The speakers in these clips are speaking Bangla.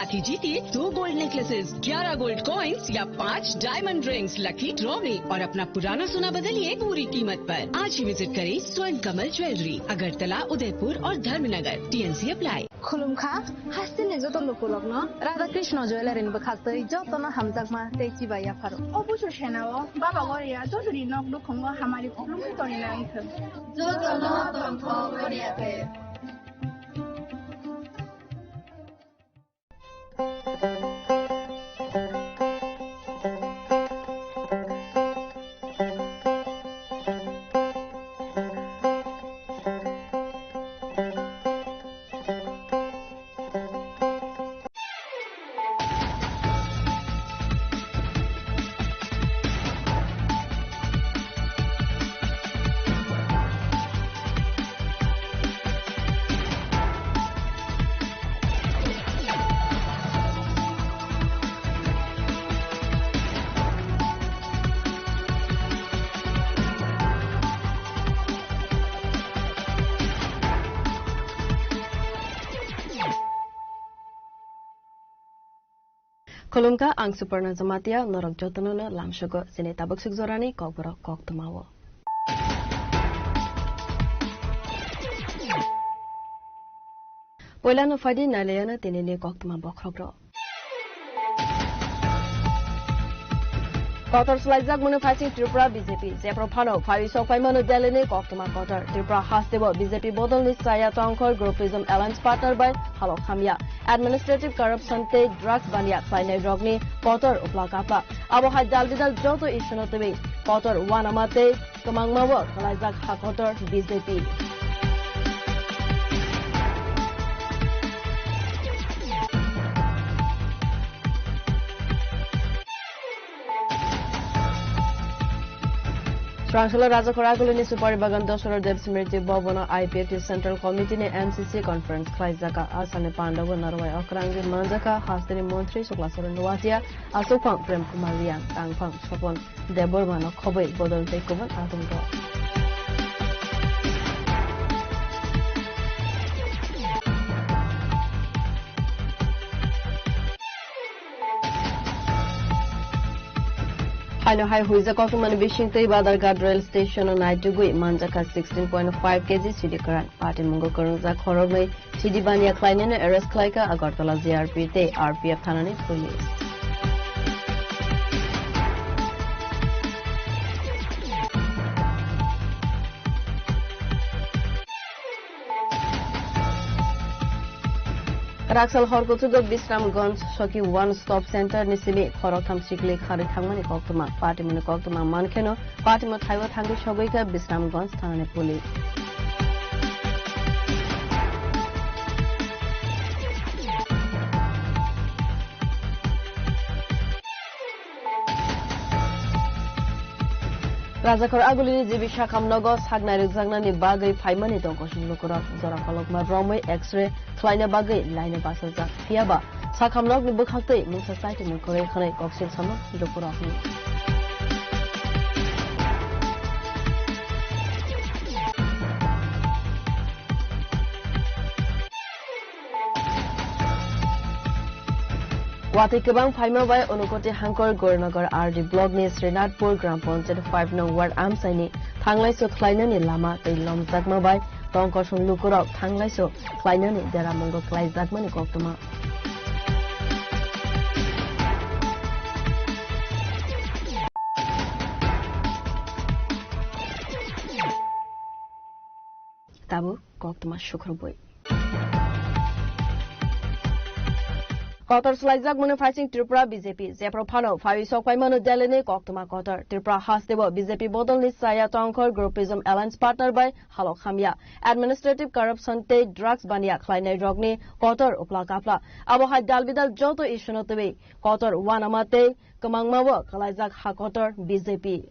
साथ ही जीतिए 2 गोल्ड नेकलेसेस, 11 गोल्ड कॉइन्स या 5 डायमंड रिंग्स लकी ड्रॉ में और अपना पुराना सोना बदलिए पूरी कीमत पर। आज ही विजिट करें स्वर्ण कमल ज्वेलरी, अगरतला, उदयपुर और धर्मनगर। TNC apply. खुलुमखा हासिने जतो लुकुलग्न राधा कृष्ण ज्वेलरीन बखातै जतन हमजाकमा तेची बाया फारो अबुसु सेनाओ बाबा गरिया जसरी नक दुखंग हमारी खुलुम तरिना इख जतन तन्थ गरियाथे Kolumka ang Superna Zamatia norok jotonono lamshogo sine tabuk sugzorani kokboro koktumawo. Poilano fadi nalayana tinini koktuma bokrogro. Kotor Slaizak Munafacing Tripura BJP, Zepro Pano, Fariso Paimano Delene, Koktuma Kotor, Tripura Hastebo, BJP Bodol Nisaya Tonkor, Groupism Alliance Partner by Halo Khamia, Administrative Corruption Te, Drugs Banya, Kleine Drogni, Kotor, Uplakapa, Abo Hadaldal Joto Ishonotavi, Kotor, Wanamate, Kamangmawo, Slaizak Hakotor, BJP. Transhala Raja Koragulini Supari Bagan Dosor Dev Smriti Bobona IPFT Central Committee ne MCC Conference Klaizaka Asane Pandawa Narwai Okrangi Manjaka Hastini Montri Suklasara Nuatia Asupang Prem Kumarian Tangpang Sopon Debormano Kobe Bodol Tekovan Atumgo. Hino High Huiza Kokumani Bishing Te Badargad Rail Station on Naitugui Manjaka 16.5 kg CD current Party Mungo Kurunza Korogme CD Bania Kleinene Arrest Klaika Agartala ZRP Te RPF Thanani Police. Raksal Horkotugo Bisramganj Shoki One Stop Center Nisimi Khorokham Sikli Khari Thangmani Koktuma Party Mani Koktuma Mankeno Party Mo Thaiwa Thangi Shogoika Bisramganj Thanane Police. Rajakor Agulini Jibisha Kamnogo Sagnari Zagnani Bagai Paimani Donkoshim Lukura Zora Kolokma Romway X-ray Kleine Bagai Line Basaza Fiaba Sakamnog Bukate Mun Society Mukore Khane Koksil Sama Lukura. Wati Kebang Paima by Onukote Hankor Gornagar RD Blog ni Srinatpur Gram Ponset 5 Nong Ward Amsaini Thanglai so Kleinani Lama Te Lom Zakma by Tongkoshun Lukurok Thanglai so Kleinani Deramongo Klai Zakmani Koktuma. Tabu Koktuma Shukrubui. Kotor Slaizak Munafacing Tripura BJP, Zepro Pano, Fariso Paimano Delene, Koktuma Kotor, Tripura Hastebo, BJP Bodol Nisaya Tonkor, Groupism Alliance Partner by Halo Khamia, Administrative Corruption Te, Drugs Banya, Kleine Drogni, Kotor, Uplakapla, Abo Hadaldal Joto Ishonotavi, Kotor, Wanamate, Kamangmawo, Kalaizak Hakotor, BJP.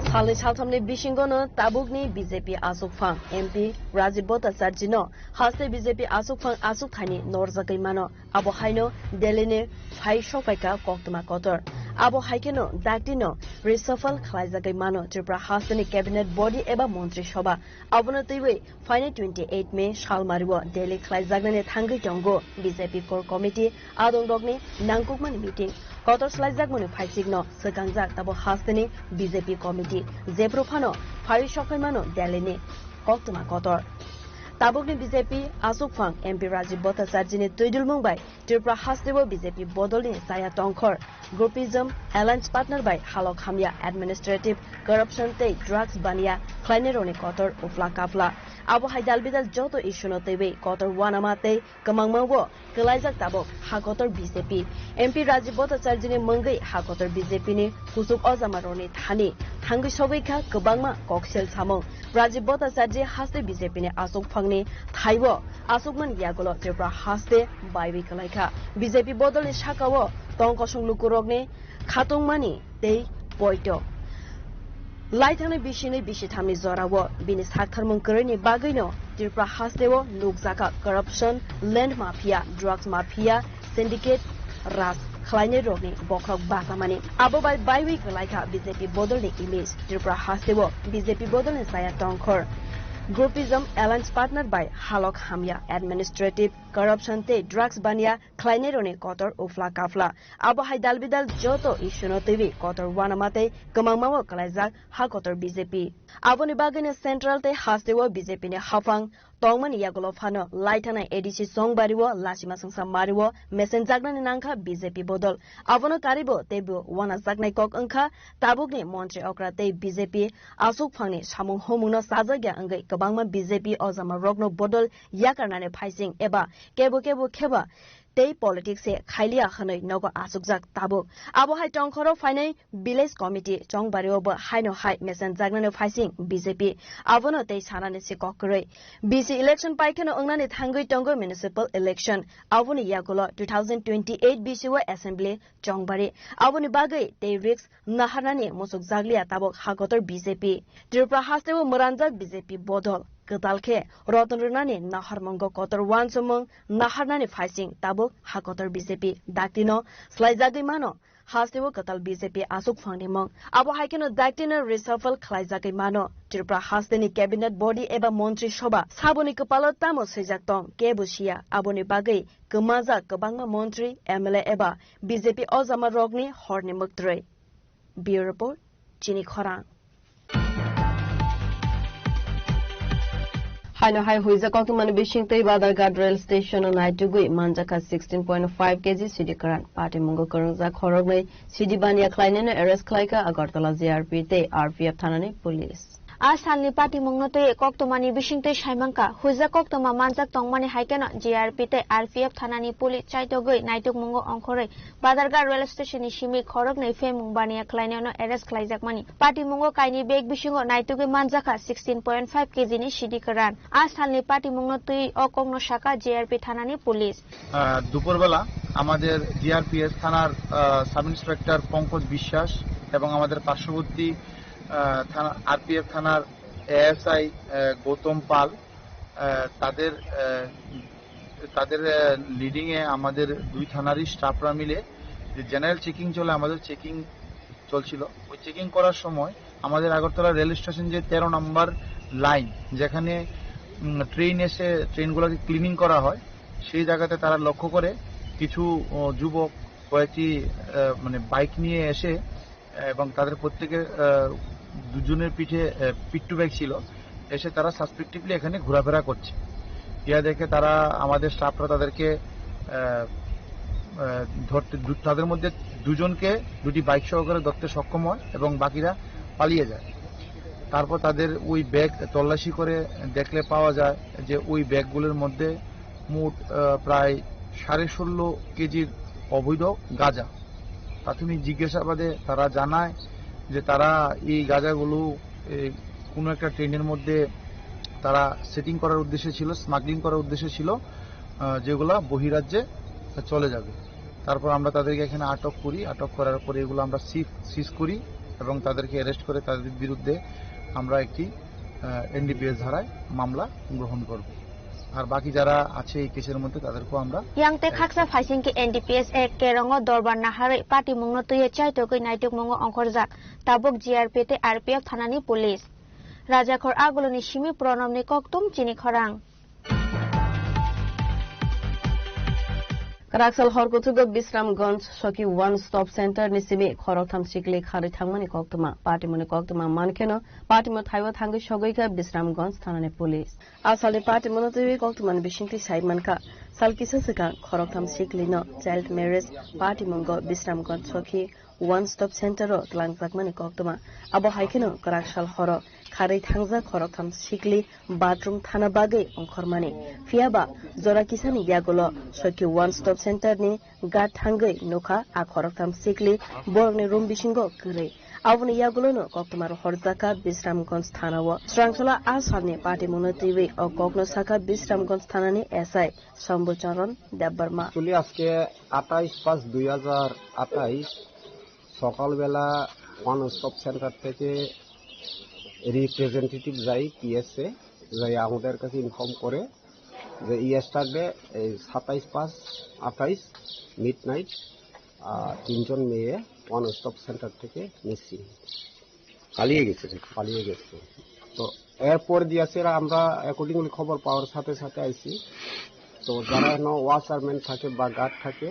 Hali Chaltamni Bishingono, Tabugni, BJP Asukfang, MP, Rajiv Bhattacharjino, Haste BJP Asukfang Asukhani, Norzakai Mano, Abo Haino, Delene, Hai Shopaika, Koktuma Kotor, abo haikeno daktino reshuffle khlaijagai mano Tripura Hasteni cabinet body eba montri sabha abono teiwe final 28 May shalmaribo Delhi khlaijagnani thangai tongo BJP core committee adong rogni nangkukmani meeting kotor slaijak moni phaisigno sekangjak tabo Hasteni BJP committee jeprofano phari shokai mano Delhi ni koktuma kotor tabukni BJP Asukphang MP Rajiv Bhattacharya ni Tuidul Mumbai Tripura Hastebo BJP bodolni saya tongkhor groupism alliance partner by halok hamya administrative corruption tei drugs bania khlainironi kotor ufla kafla abo haidal bidal joto issuno teibe kotor wanama tei kamangmangbo kelaijak tabok hakotor BJP MP Rajiv Bhattacharya ni mangai hakotor BJP ni kusuk ojamaroni thani thangi sobaikha kobangma koksel samong Rajiv Bhattacharya haste BJP ni Asukphang ni thaibo Asukman yagolo Tripura Haste baibi kelaikha BJP bodolni shakawo tongkosung lukurogni khatungmani tei poito laithangni bishini bisithamni jorawo bini saktharmung koroni bagaino Tripura Hasteo nukjaka corruption land mafia drugs mafia syndicate ras khlaine rogni bokrok basamani abo bai baiwi kelaikha BJP bodolni image Tripura Hasteo BJP bodolni saya tongkhor groupism alliance partner by halok hamya administrative corruption te drugs bania khlaineroni kotor ufla kafla abo haidal bidal joto issuno tebi kotor wanamate kamangmawo kalaijak ha kotor BJP aboni bagene central te hastewo BJP ne hafang tongmani yagolo phano laithana ADC songbariwo lasima sangsa mariwo messenjagnani nangkha BJP bodol abono karibo tebo wana jagnai kok angkha tabukni mantri okra te BJP Asukphangni samung homungno sajagya angai kabangma BJP ojama rogno bodol yakarnane phaising eba kebo kheba tei politics se khailia khanai nogo asukjak tabuk abo hai tongkhoro fainai village committee chongbario bo haino hai mesen jagnane phaising BJP abono tei sanane se kokkrei BC election paikeno ongnani thangoi tongo municipal election aboni yagolo 2028 BCO assembly chongbari aboni bagai tei risk naharani musuk jaglia tabuk hakotor BJP Tripura Hasteo muranjak BJP bodol ketalke roton runani naharmongo kotor wansomong naharnani phaising tabuk hakotor BJP daktino slaijagi mano Hasteo ketal BJP Asukphang ni mong abo haikeno daktino reshuffle khlaijagi mano Tripura Hasteni cabinet body eba montri sabha saboni kepalo tamo sejak tong kebusia aboni bagai kemaja kebangma montri MLA eba BJP ojama rogni horni muktrei Bureau report Chini Khorang Haino hai huiza koktumani bishing tei Badarghat rail station on Naitugui manjaka 16.5 kg CD karan party mungo karangja khorognai CD bania khlainene arrest khlaika Agartala JRP tei RPF thanani police Asalni party mungnote koktomani bishingte saimangka huja koktoma manjak tongmani haikena JRP te RPF thanani poli chaitogoi naituk mungo ongkhore Badarghat rail station ni simi khorok nei fe mungbania khlaineno arrest khlaijakmani party mungo kaini beg bishingo naitugoi manjaka 16.5 kg ni CD karan asalni party mungnote okongno shaka JRP thanani police দুপুরবেলা আমাদের জিআরপিএস থানার সাব ইন্সপেক্টর পঙ্কজ বিশ্বাস এবং আমাদের পার্শ্ববর্তী থানা আরপিএফ থানার এএসআই গৌতম পাল তাদের লিডিং এ আমাদের দুই থানারই স্টাফরা মিলে জেনারেল চেকিং চলে আমাদের চেকিং চলছিল ওই চেকিং করার সময় আমাদের আগরতলা রেল স্টেশন যে 13 নম্বর লাইন যেখানে ট্রেন এসে ট্রেনগুলোকে ক্লিনিং করা হয় সেই জায়গাতে তারা লক্ষ্য করে কিছু যুবক কয়েকটি মানে বাইক নিয়ে এসে এবং তাদের প্রত্যেকের দুজনের পিঠে পিট্টু ব্যাগ ছিল এসে তারা সাসপেক্টিভলি এখানে ঘোরাফেরা করছে ইয়া দেখে তারা আমাদের স্টাফরা তাদেরকে ধরতে তাদের মধ্যে দুজনকে দুটি বাইক সহকারে ধরতে সক্ষম হয় এবং বাকিরা পালিয়ে যায় তারপর তাদের ওই ব্যাগ তল্লাশি করে দেখলে পাওয়া যায় যে ওই ব্যাগগুলোর মধ্যে মোট প্রায় 16.5 কেজির অবৈধ গাঁজা প্রাথমিক জিজ্ঞাসাবাদে তারা জানায় যে তারা এই গাঁজাগুলো কোনো একটা ট্রেনের মধ্যে তারা সেটিং করার উদ্দেশ্যে ছিল স্মাগলিং করার উদ্দেশ্যে ছিল যেগুলো বহিরাজ্যে চলে যাবে তারপর আমরা তাদেরকে এখানে আটক করি আটক করার পরে এগুলো আমরা সিজ করি এবং তাদেরকে অ্যারেস্ট করে তাদের বিরুদ্ধে আমরা একটি এনডিপিএস ধারায় মামলা গ্রহণ করব আর বাকি যারা আছে এই কেসের মধ্যে তাদেরকেও আমরা ইয়াংতে খাকসা ফাইসিংকে এনডিপিএস এক কেরঙ্গ দরবার নাহারে পার্টি মংনো তুয়ে চাইতগৈ নাইটুক মঙ্গ অংখরজাক তাবুক জিআরপি তে আরপিএফ থানানি পুলিশ রাজাখর আগলনি সিমি প্রণবনি ককতুম চিনি খরাং Karakshal Horkutugo Bisramganj Shoki One Stop Center Nisimi Khorokham Sikli Khari Thangmani Koktuma Partimoni Koktuma Mankeno Partimo Thaiwa Thangi Shogoika Bisramganj Thanane Police Asali Partimono Tiwi Koktuman Bishingti Saimanka Salkisasika Khorokham Sikli no Child Marriage Partimongo Bisramganj Shoki One Stop Center ro Tlangjakmani Koktuma Abo Haikeno Karakshal Horo Khari Thangja Khorokham Sikli Bathroom Thana Bagai Ongkhormani Fiaba Zora Kisani Yagulo Shoki One Stop Center ni Gat Hangai Nokha a Khorokham Sikli Borni Room Bishingo Kure Avni Yagulo no Koktumar Horzaka Bisramganj Thanawo Srangsola Asani Party Monotivi o Kokno Saka Bisramganj Thanani SI Sambocharan Dabbarma Actually আজকে 28/5/2028 সকালবেলা ওয়ান স্টপ সেন্টার থেকে রিপ্রেজেন্টেটিভ যাই পিএসএ যাই আমাদের কাছে ইনফর্ম করে যে ইয়েস্টারডে 27/5/28 মিডনাইট 3জন মেয়ে ওয়ান স্টপ সেন্টার থেকে মিসিং পালিয়ে গেছে তো এরপর দিয়েছে আমরা অ্যাকর্ডিংলি খবর পাওয়ার সাথে সাথে আইছি তো যারা ওয়াচারম্যান থাকে বা গার্ড থাকে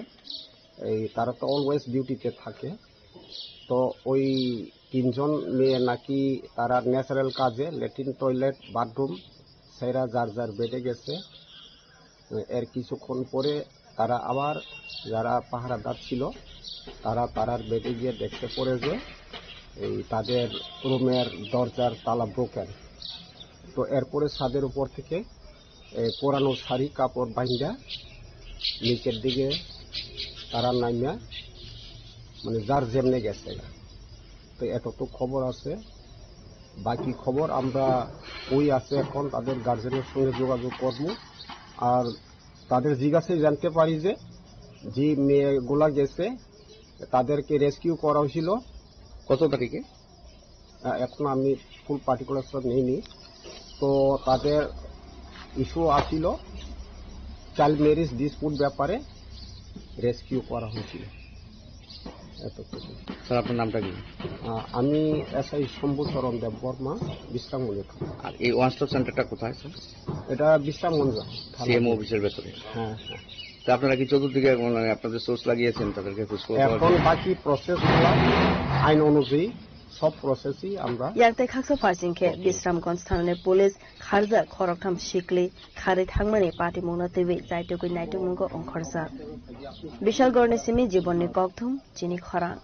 এই তারা তো অলওয়েজ ডিউটিতে থাকে তো ওই 3জন মেয়ে নাকি তারা ন্যাচারাল কাজে ল্যাট্রিন টয়লেট বাথরুম সেরা যার যার বেডে গেছে এর কিছুক্ষণ পরে তারা আবার যারা পাহারাদার ছিল তারা তারার বেডে গিয়ে দেখতে পড়ে যে এই তাদের রুমের দরজার তালা ব্রোকেন তো এরপরে ছাদের উপর থেকে পুরানো শাড়ি কাপড় বাইন্দা নিচের দিকে তারা নামিয়া মানে যার যেমনে গেছে তো এতটুকু খবর আছে বাকি খবর আমরা ওই আছে এখন তাদের গার্জেনের সঙ্গে যোগাযোগ করব আর তাদের জিজ্ঞাসা জানতে পারি যে যে মেয়েগুলা গেছে তাদেরকে রেস্কিউ করা হয়েছিল কত তারিখে এখন আমি ফুল পার্টিকুলার সব নেইনি তো তাদের ইস্যু আসছিল চাইল্ড ম্যারেজ ডিসপুট ব্যাপারে রেস্কিউ করা হয়েছিল স্যার আপনার নামটা কি আমি এসআই শম্ভুচরণ দেব বর্মা বিশ্রামগঞ্জ আর এই ওয়ান স্টপ সেন্টারটা কোথায় স্যার এটা বিশ্রামগঞ্জ সিএমও অফিসের ভেতরে হ্যাঁ তো আপনারা কি চতুর্দিকে আপনাদের সোর্স লাগিয়েছেন তাদেরকে এখন বাকি প্রসেসগুলো আইন অনুযায়ী সব প্রসেসই আমরা ইয়াতে খাকসা ফাইসিংকে বিশ্রামগঞ্জ থানার পুলিশ খারজা খরকথাম শিকলি খারে থাংমানি পার্টি মৌনাতিবি যাইতগৈ নাইটুমুঙ্গ অংখরজা বিশালগড়নি সিমি জীবননি ককথুম চিনি খরাং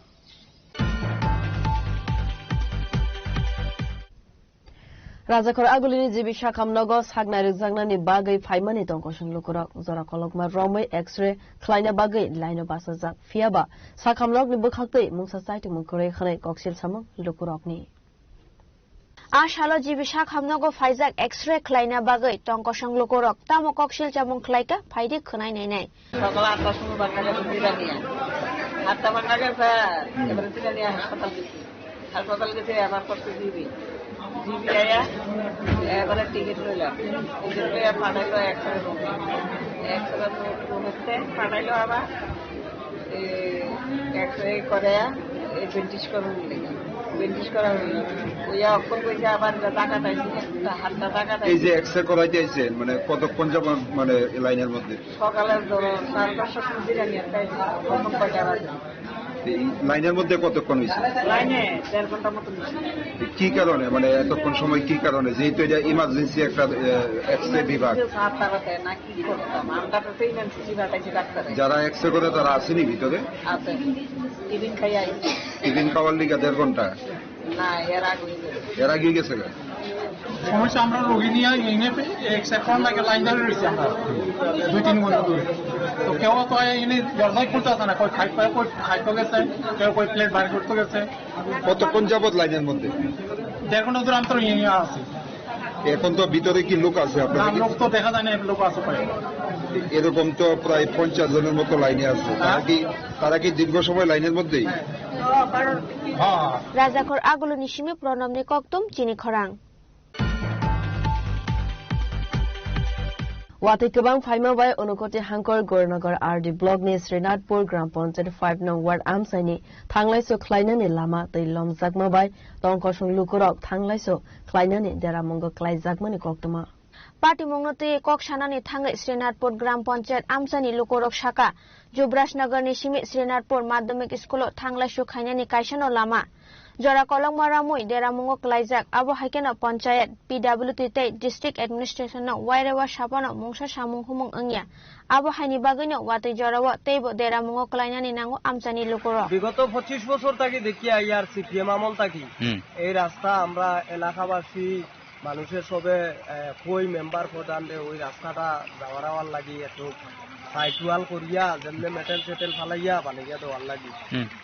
রাজাখর আগুলিনি জিবি শাখামনগ সাগনাই রিজাংনানি বাগৈ ফাইমানি দংকসং লুকুরক জরা কলকমা রमै एक्सरे ख्लाइना बागै लाइनो बासाजाक फियाबा साखामनगनि बखाक्तै मुंसा साइटु मुखरै खनै कक्सिल सामं लुकुरकनि आशालो जिबि शाखामनग फाइजाक एक्सरे ख्लाइना बागै टंकसं लुकुरक तामो कक्सिल चामं ख्लाइका फाइदि खनाय नायनाय সকাল 8টার সময় বান্নাকে দিলানিয়া 8টা বান্নাকে এবারে দিলানিয়া হাসপাতাল গেছে আবার করতে দিবি জিবি আয়া এবারে টিকিট লইলাম টিকিট লইয়া পাঠাইলো এক্সরে রুমেতে পাঠাইলো আবার এক্সরে করে বেন্টিস করুন বেন্টিস করা হইল ওইয়া অক্ষর কইছে আবার টাকা চাইছি হাতটা টাকা চাইছি এই যে এক্সরে করাইতে আইছেন মানে কতক্ষণ যাব মানে লাইনের মধ্যে সকালের ধরো 10:30 দিকে নিয়ে চাইছি কখন কয়টা বাজে এই লাইনের মধ্যে কতক্ষণ হয়েছে লাইনে 1.5 ঘন্টা মতো কি কারণে মানে এতক্ষণ সময় কি কারণে যেহেতু এটা ইমার্জেন্সি একটা এক্সরে বিভাগ যারা এক্সরে করে তারা আসেনি ভিতরে টিফিন খাওয়ার লিগা 1.5 ঘন্টা এর আগে গেছে সমস্যা আমরা রোগী নিয়ে ইউনিটে এক্সরে করার লাগে লাইন ধরে রয়েছি আমরা 2-3 ঘন্টা ধরে তো কেউ তো এনে দরজায় খুলতে আসে না কই খাইতে গেছে কেউ কই প্লেট বাইরে করতে গেছে কতক্ষণ যাবত লাইনের মধ্যে 1.5 ঘন্টা ধরে আমরা ইয়ে আছে এখন তো ভিতরে কি লোক আছে আপনার লোক তো দেখা যায় না লোক আছে প্রায় এরকম তো প্রায় 50 জনের মতো লাইনে আছে তারা কি দীর্ঘ সময় লাইনের মধ্যেই রাজাখর আগুলো নিশিমে প্রণবনে ককতুম চিনি খরাং Wati Kabang Faima by Onokoti Hankor Gornagar RD Blog ni Srinadpur Gram Panchayat 5 nong Ward Amsaini Thanglai so Klainan ni Lama Tei Lom Zakma by Tongkosung Lukurok Thanglai so Klainan ni Deramongo Klai Zakma ni Koktama Party Mongnote Kokshana ni Thangai Srinadpur Gram Panchayat Amsani Lukurok Shaka Jubrash Nagar ni Shimit Srinadpur Madhyamik School Thanglai so Khaina ni Kaishano Lama Jora Kolong Maramui Deramongo Klaijak Abo Haikena Panchayat PWT Tei District Administration no Wairewa Shapano Mungsha Shamung Humung Angya Abo Haini Bagino Wati Jorawa Teibo Deramongo Klainani Nango Amsani Lukuro বিগত 25 বছর থেকে দেখি আইয়ার সিপিএম আমল থাকি এই রাস্তা আমরা এলাকাবাসী মানুষের সবে কই মেম্বার প্রধান দে ওই রাস্তাটা যাওয়ার লাগি একটু সাইটওয়াল করিয়া যেমনে মেটেল সেটেল ফালাইয়া বানাইয়া দেওয়ার লাগি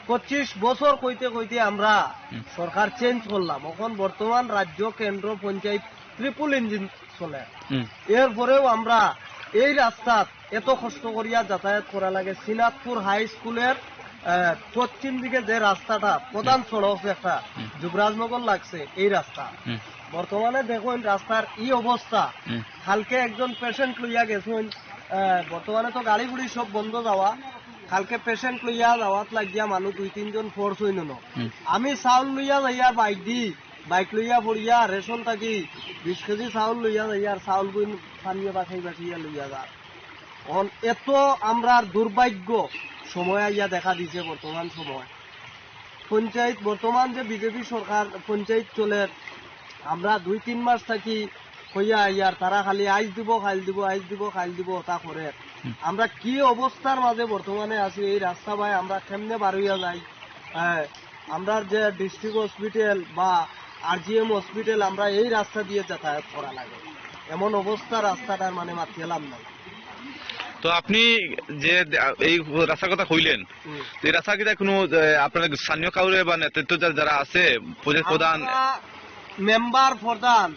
25 বছর কইতে কইতে আমরা সরকার চেঞ্জ করলাম এখন বর্তমান রাজ্য কেন্দ্র পঞ্চায়েত ট্রিপল ইঞ্জিন চলে এরপরেও আমরা এই রাস্তা এত কষ্ট করিয়া যাতায়াত করা লাগে সিনাতপুর হাই স্কুলের পশ্চিম দিকে যে রাস্তাটা প্রধান সড়ক একটা যুবরাজনগর লাগছে এই রাস্তা বর্তমানে দেখুন রাস্তার এই অবস্থা কালকে একজন পেশেন্ট লইয়া গেছেন বর্তমানে তো গাড়ি গুড়ি সব বন্ধ যাওয়া কালকে পেশেন্ট লইয়া যাওয়াত লাগিয়া মানুষ 2-3 জন ফোর্স হইন আমি চাউল লইয়া যাইয়া বাইক লইয়া পড়িয়া রেশন থাকি 20 কেজি চাউল লইয়া যাইয়া চাউল বই পানিয়ে বাছাইয়া লইয়া যা এখন এত আমরা দুর্ভাগ্য সময় আইয়া দেখা দিছে বর্তমান সময় পঞ্চায়েত বর্তমান যে বিজেপি সরকার পঞ্চায়েত চলে আমরা 2-3 মাস থাকি হইয়া আইয়ার তারা খালি আইজ দিব খাইল দিব আইজ দিব খাইল দিব তা করে আমরা কি অবস্থার মাঝে বর্তমানে আছি এই রাস্তা ভাই আমরা কেমনে বার হইয়া যাই আমরা যে ডিস্ট্রিক্ট হসপিটাল বা আরজিএম হসপিটাল আমরা এই রাস্তা দিয়ে যাতায়াত করা লাগে এমন অবস্থা রাস্তাটার মানে মাতিয়ালাম নাই তো আপনি যে এই রাস্তার কথা কইলেন এই রাস্তা কি কোনো আপনার স্থানীয় কাউরে বা নেতৃত্ব যারা আছে প্রধান মেম্বার প্রধান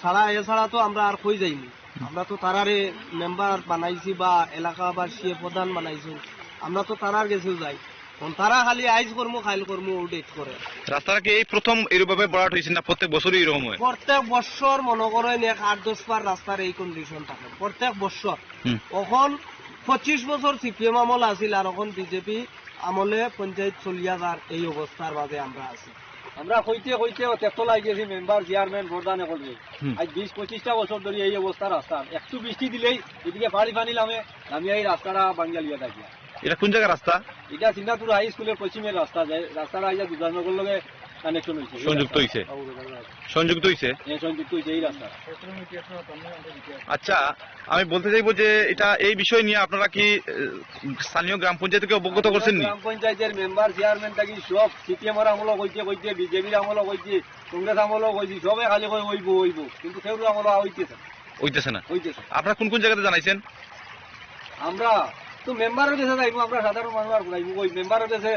ছাড়া এছাড়া তো আমরা আর কই যাইনি আমরা তো তারারে মেম্বার বানাইছি বা এলাকাবাসী প্রধান বানাইছি আমরা তো তারার গেছেও যাই তারা খালি আইজ করমু খাইল করমু ডেট করে রাস্তাটা কি এই প্রথম এরভাবে বড়াট হয়েছে না প্রত্যেক বছরই এরকম হয় প্রত্যেক বছর মনে করেন 8-10 বার রাস্তার এই কন্ডিশন থাকে প্রত্যেক বছর এখন 25 বছর সিপিএম আমল আছিল আর এখন বিজেপি আমলে পঞ্চায়েত চলিয়া যার এই অবস্থার মাঝে আমরা আছি আমরা কইতে কইতে তেতো লাগিয়েছি মেম্বার চেয়ারম্যান প্রধান করবে আজ 20-25টা বছর ধরে এই অবস্থা রাস্তার একটু বৃষ্টি দিলেই এদিকে পানি নামে আমি এই রাস্তাটা বাঙ্গালিয়া থাকি এটা কোন জায়গার রাস্তা এটা সিঙ্গাপুর হাই স্কুলের পশ্চিমের রাস্তা যায় রাস্তাটা আইয়া দুর্গানগর লগে কানেকশন হইছে সংযুক্ত হইছে এই রাস্তা আচ্ছা আমি বলতে চাইবো যে এটা এই বিষয় নিয়ে আপনারা কি স্থানীয় গ্রাম পঞ্চায়েতকে অবগত করছেন নি গ্রাম পঞ্চায়েতের মেম্বার চেয়ারম্যান থাকি সব সিপিএম এর আমলও কইতে বিজেপির আমলও কইতে কংগ্রেস আমলও কইতে সবে খালি কই হইব কিন্তু কেউ আমলও হইতেছে না আপনারা কোন কোন জায়গাতে জানাইছেন আমরা তো মেম্বারের কাছে যাইবো আমরা সাধারণ মানুষ আর যাইবো ওই মেম্বারের কাছে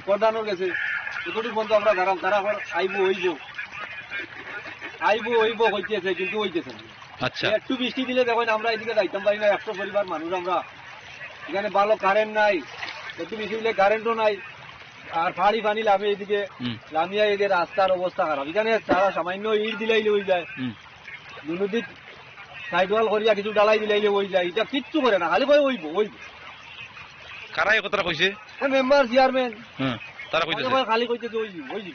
প্রধানের কাছে এতটুকু পর্যন্ত আমরা দাঁড়াম তারা হইব হইতেছে কিন্তু হইতেছে না আচ্ছা একটু বৃষ্টি দিলে দেখেন আমরা এদিকে যাইতাম পারি না 100 পরিবার মানুষ আমরা এখানে ভালো কারেন্ট নাই একটু বৃষ্টি দিলে কারেন্টও নাই আর পানি লাভে এদিকে লামিয়া এদের রাস্তার অবস্থা খারাপ এখানে তারা সামান্য ইট দিলাইলে হয়ে যায় দুদিক সাইডওয়াল করিয়া কিছু ডালাই দিলাইলে হয়ে যায় এটা কিচ্ছু করে না খালি হইব কারা এই কথাটা কইছে মেম্বার চেয়ারম্যান তারা কইতেছে খালি কইতেছে হইব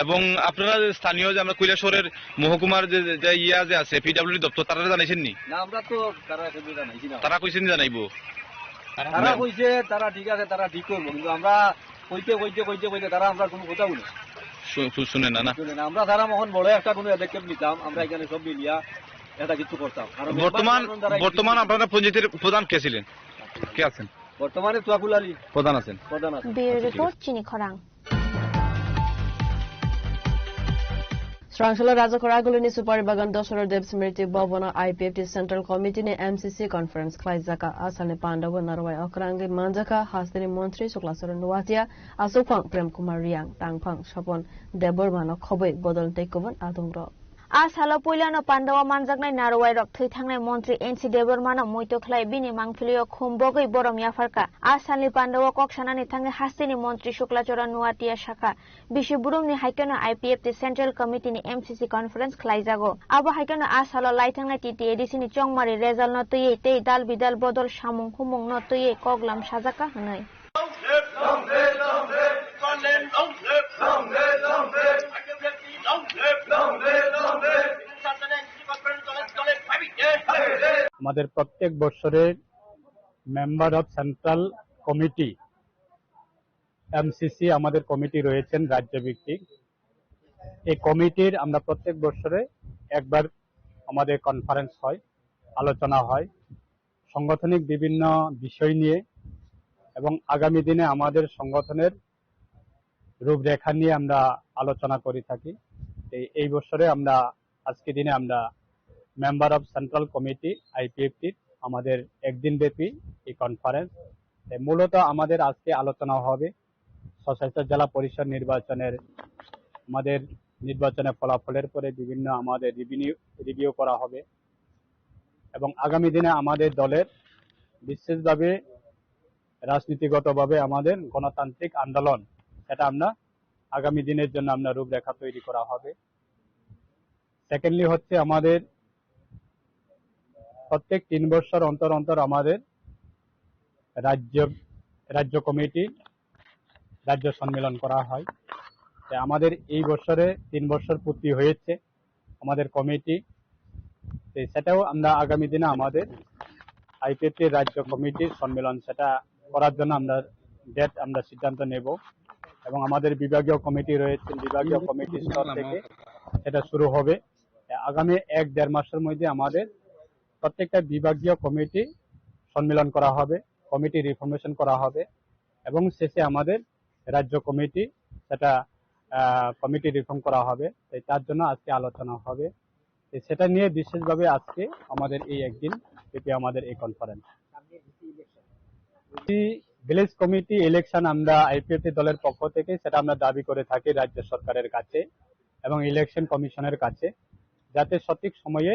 এবং আপনারা স্থানীয় যে আমরা কৈলাসহরের মহকুমার যে ইয়া যে আছে পিডব্লিউডি দপ্তর তারা জানাইছেন নি না আমরা তো তারা জানাইছি না তারা কইছেন জানাইবো তারা কইছে তারা ঠিক আছে তারা ঠিক করবো কিন্তু আমরা কইতে তারা আমরা কোনো কথা বলি শুনে না আমরা তারা মখন বড় একটা কোনো পদক্ষেপ নিতাম আমরা এখানে সব মিলিয়া এটা কিছু করতাম বর্তমান আপনারা পঞ্চায়েতের প্রধান কে ছিলেন কে আছেন বর্তমানে তুয়াকুল আলী প্রধান আছেন ব্যুরো রিপোর্ট চিনি খরাং Srangshala Rajakoragulini Suparibagan Dosoro Dev Smriti Bhavana IPFT Central Committee ne MCC Conference Klaizaka Asane Pandava Narwai Okrangi Manjaka Hasdini Montri Suklasara Nuatia Asupang Prem Kumar Riang Tangpang Shapon Debormano Khoboi Bodol Tekovan Adungro आसालो पयलानो पान्डावा मानजागनाय नारवाय रक थै थांनाय मन्त्री एनसि देबरमानो मयतो खलाय बिनि मांफिलियो खुमबगै बरम याफारका आसालनि पान्डावा कक्सानानि थाङै हास्तिनि मन्त्री शुक्लाचरण नुवातिया शाखा बिशि बुरुमनि हाइकनो आईपीएफटी सेन्ट्रेल कमिटिनि एमसीसी कन्फरेन्स खलायजागो आबो हाइकनो आसालो लाइथांनाय टीटीएडीसीनि चंमारि रेजाल न तयै तै दाल बिदाल बदल सामुं हुमुं न तयै कगलाम साजाका हनै আমাদের প্রত্যেক বছরের member of central committee MCC আমাদের কমিটি রয়েছেন রাজ্যভিত্তিক এই কমিটির আমরা প্রত্যেক বছরে একবার আমাদের কনফারেন্স হয় আলোচনা হয় সাংগঠনিক বিভিন্ন বিষয় নিয়ে এবং আগামী দিনে আমাদের সংগঠনের রূপরেখা নিয়ে আমরা আলোচনা করে থাকি এই বছরে আমরা আজকে দিনে আমরা member of central committee IPFT আমাদের একদিন ব্যাপী এই কনফারেন্স মূলত আমাদের আজকে আলোচনা হবে স্বশাসিত জেলা পরিষদ নির্বাচনের আমাদের নির্বাচনের ফলাফলের পরে বিভিন্ন আমাদের রিভিউ করা হবে এবং আগামী দিনে আমাদের দলের বিশেষভাবে রাজনীতিগতভাবে আমাদের গণতান্ত্রিক আন্দোলন সেটা আমরা আগামী দিনের জন্য আমরা রূপরেখা তৈরি করা হবে সেকেন্ডলি হচ্ছে আমাদের প্রত্যেক 3 বছর অন্তর অন্তর আমাদের রাজ্য কমিটি রাজ্য সম্মেলন করা হয় আমাদের এই বছরে 3 বছর পূর্তি হয়েছে আমাদের কমিটি সেটাও আমরা আগামী দিনে আমাদের আইপিএফটি রাজ্য কমিটির সম্মেলন সেটা করার জন্য আমরা ডেট আমরা সিদ্ধান্ত নেব এবং আমাদের বিভাগীয় কমিটি রয়েছে বিভাগীয় কমিটি স্তর থেকে এটা শুরু হবে আগামী 1-1.5 মাসের মধ্যে আমাদের প্রত্যেকটা বিভাগীয় কমিটি সম্মেলন করা হবে কমিটি রিফর্মেশন করা হবে এবং শেষে আমাদের রাজ্য কমিটি সেটা কমিটি রিফর্ম করা হবে তার জন্য আজকে আলোচনা হবে সেটা নিয়ে বিশেষভাবে আজকে আমাদের এই একদিন ব্যাপী আমাদের এই কনফারেন্স ভিলেজ কমিটি ইলেকশন আমরা আইপিএফটি দলের পক্ষ থেকে সেটা আমরা দাবি করে থাকি রাজ্য সরকারের কাছে এবং ইলেকশন কমিশনের কাছে যাতে সঠিক সময়ে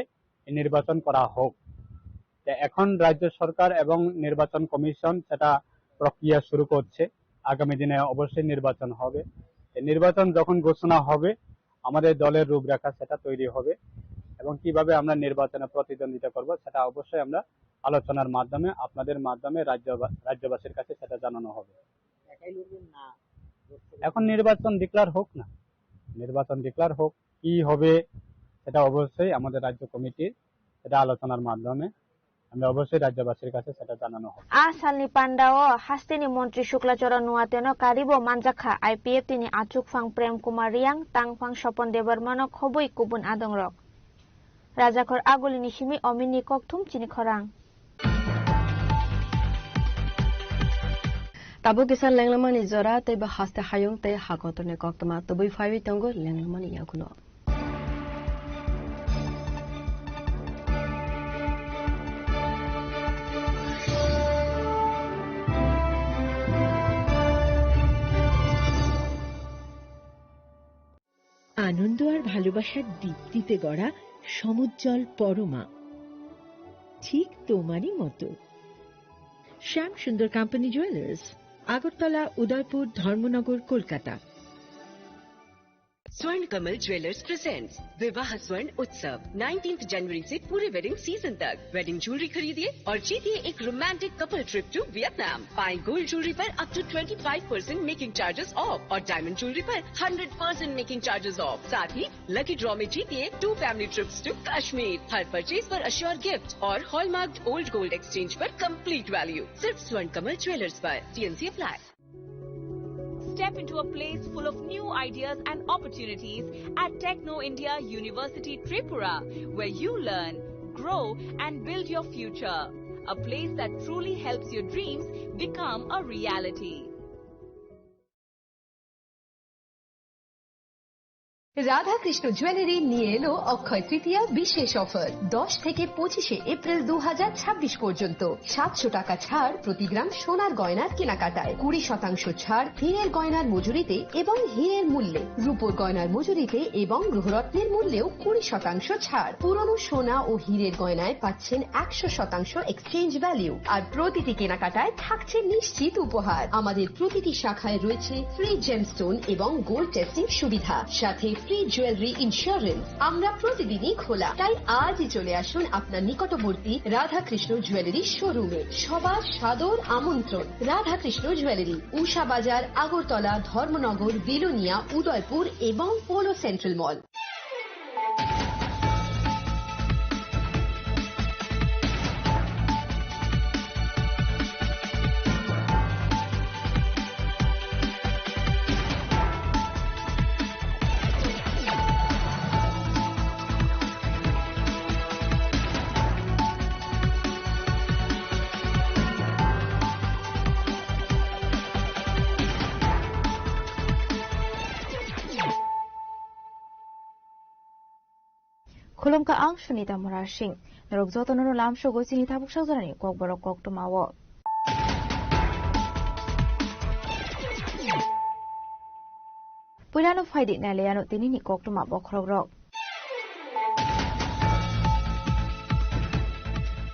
নির্বাচন করা হোক এখন রাজ্য সরকার এবং নির্বাচন কমিশন সেটা প্রক্রিয়া শুরু করছে আগামী দিনে অবশ্যই নির্বাচন হবে নির্বাচন যখন ঘোষণা হবে আমাদের দলের রূপরেখা সেটা তৈরি হবে এবং কিভাবে আমরা নির্বাচনে প্রতিদ্বন্দ্বিতা করব সেটা অবশ্যই আমরা আলোচনার মাধ্যমে আপনাদের মাধ্যমে রাজ্যবাসীর কাছে সেটা জানানো হবে এখন নির্বাচন ডিক্লেয়ার হোক না নির্বাচন ডিক্লেয়ার হোক কি হবে সেটা অবশ্যই আমাদের রাজ্য কমিটির সেটা আলোচনার মাধ্যমে আমরা অবশ্যই রাজ্যবাসীর কাছে সেটা জানানো হবে আসালনি পান্ডাও হাস্তিনি মন্ত্রী শুক্লাচরণ নুয়াতেনো কারিবো মানজাখা আইপিএফটিনি আচুকফাং প্রেম কুমার রিয়াং তাংফাং স্বপন দেববর্মানো খবই কুবুন আদংরক রাজাখর আগুলিনি সিমি অমিনি ককথুম চিনি খরাং Tabu kisah lenglamani zora teba haste hayung te hakotone koktama tobui fawi tongo lenglamani yakuno. আনন্দ আর ভালোবাসার দীপ্তিতে গড়া সমুজ্জ্বল পরমা ঠিক তোমারই মতো শ্যাম সুন্দর কোম্পানি জুয়েলার্স আগরতলা उदयपुर धर्मनगर कोलकाता स्वर्ण कमल ज्वेलर्स प्रेजेंट्स विवाह स्वर्ण उत्सव 19 जनवरी से पूरे वेडिंग सीजन तक वेडिंग ज्वेलरी खरीदिए और जीतिए एक romantic couple trip to Vietnam पाएं गोल्ड ज्वेलरी पर up to 25% making charges off और डायमंड ज्वेलरी पर 100% मेकिंग चार्जेस ऑफ साथ ही लकी ड्रॉ में जीतिए 2 फैमिली ट्रिप्स टू कश्मीर हर परचेज पर अश्योर गिफ्ट और हॉलमार्क ओल्ड गोल्ड एक्सचेंज पर कंप्लीट वैल्यू सिर्फ स्वर्ण कमल ज्वेलर्स पर TNC apply Step into a place full of new ideas and opportunities at Techno India University Tripura, where you learn, grow and build your future. A place that truly helps your dreams become a reality. Radhakrishna jewellery নিয়ে এলো অক্ষয় তৃতীয়া বিশেষ অফার 10 থেকে 25 এপ্রিল 2026 পর্যন্ত 700 টাকা ছাড় প্রতি গ্রাম সোনার গয়নার কেনাকাটায় 20% ছাড় হীরের গয়নার মজুরিতে এবং হীরের মূল্যে রূপোর গয়নার মজুরিতে এবং গ্রহরত্নের মূল্যেও 20% ছাড় পুরনো সোনা ও হীরের গয়নায় পাচ্ছেন 100% এক্সচেঞ্জ ভ্যালু আর প্রতিটি কেনাকাটায় থাকছে নিশ্চিত উপহার আমাদের প্রতিটি শাখায় রয়েছে ফ্রি জেমস্টোন এবং গোল্ড টেস্টিং সুবিধা সাথে ফ্রি জুয়েলারি ইন্স্যুরেন্স আমরা প্রতিদিনই খোলা তাই আজই চলে আসুন আপনার নিকটবর্তী রাধাকৃষ্ণ জুয়েলারি শোরুমে সবার সাদর আমন্ত্রণ রাধাকৃষ্ণ জুয়েলারি উষা বাজার আগরতলা ধর্মনগর বিলোনিয়া উদয়পুর এবং polo central mall Khulumka ang sunita murashing narugzoto no lam shogo sinita bukshak zarani kokborok koktumawo Pulano faidi naleyano tinini koktuma bokrogrok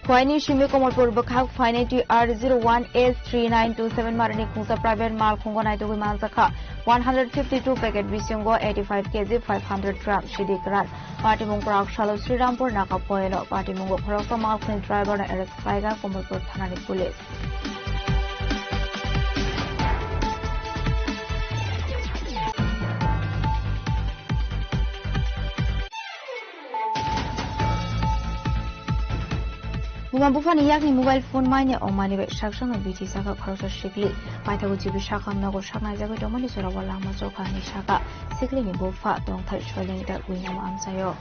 Khoini Shimi Komolpur Bakhak Finity R01S3927 Marani Khungsa Private Mal Khungonai to Malzaka 152 packet Bisyongo 85 kg 500 gram Shidikran Party Mungrak Shalo Srirampur Nakapoeno Party Mungo Khoroka Mal Khun driver Eric Saiga Komolpur Thanani Police Bufan yakni mobile phone mine o mani be shakshang biti saka khorosha shikli paitha gu jibi shakham na go shakna jabe to mani sura wala ma so khani shaka sikli ni bufa tong thai shweleng da guina ma amsayo